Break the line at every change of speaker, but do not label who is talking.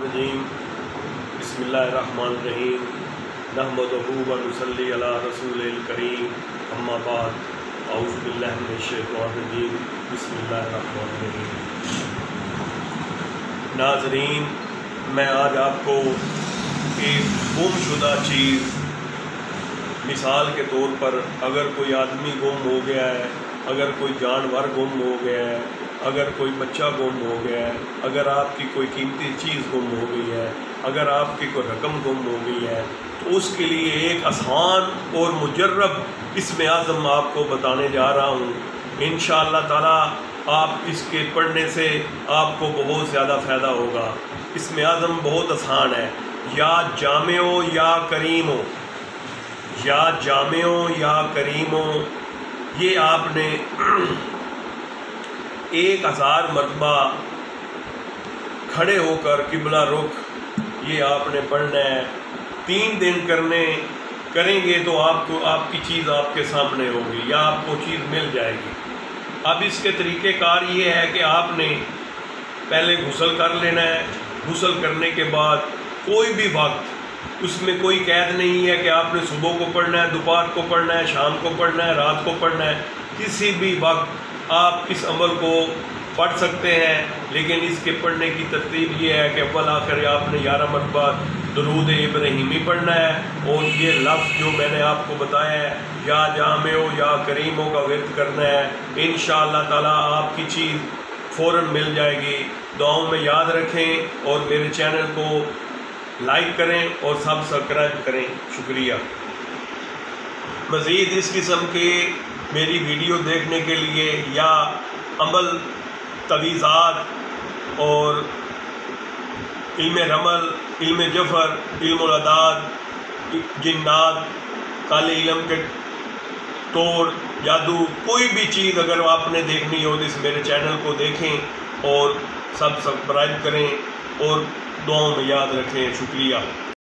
रजीम बिस्मिल्लाहिर्रहमानिर्रहीम नहमदुहु व नुसल्ली अला रसूलिल करीम अम्मा बाद औज़ु बिल्लाहि मिनश्शैतानिर्रजीम बिस्मिल्लाहिर्रहमानिर्रहीम। नाज़रीन, मैं आज आपको एक गुमशुदा चीज़ मिसाल के तौर पर, अगर कोई आदमी गुम हो गया है, अगर कोई जानवर गुम हो गया है, अगर कोई बच्चा गुम हो गया है, अगर आपकी कोई कीमती चीज़ गुम हो गई है, अगर आपकी कोई रकम गुम हो गई है, तो उसके लिए एक आसान और मुजर्रब इसमें आज़म आपको बताने जा रहा हूँ। इंशाअल्लाह ताला आप इसके पढ़ने से आपको बहुत ज़्यादा फ़ायदा होगा। इसमें आज़म बहुत आसान है। या जामिओ या करीमो, या जामिओ या करीमो, ये आपने 1000 मरतबा खड़े होकर किबला रुख ये आपने पढ़ना है। 3 दिन करेंगे तो आपको आपकी चीज़ आपके सामने होगी या आपको चीज़ मिल जाएगी। अब इसके तरीक़ेकार ये है कि आपने पहले गुस्ल कर लेना है। गुस्ल करने के बाद कोई भी वक्त, उसमें कोई कैद नहीं है कि आपने सुबह को पढ़ना है, दोपहर को पढ़ना है, शाम को पढ़ना है, रात को पढ़ना है। किसी भी वक्त आप इस अमल को पढ़ सकते हैं, लेकिन इसके पढ़ने की तरतीब ये है कि अव्वल आखिर आपने 11 मरतबा दुरूद इब्राहिमी पढ़ना है और ये लफ्ज़ जो मैंने आपको बताया है, या जामिओ या करीमों का विर्द करना है। इंशाअल्लाह ताला आपकी चीज़ फ़ौरन मिल जाएगी। दुआओं में याद रखें और मेरे चैनल को लाइक करें और सब्सक्राइब करें। शुक्रिया। मज़ीद इस किस्म के मेरी वीडियो देखने के लिए या अमल, तवीज़ात और इल्म रमल, इल्म जफ़र, इल्मुल अदाद, जिन्नात, काले इल्म के तोड़, जादू, कोई भी चीज़ अगर आपने देखनी हो तो इस मेरे चैनल को देखें और सब्सक्राइब करें और दुआओं में याद रखें। शुक्रिया।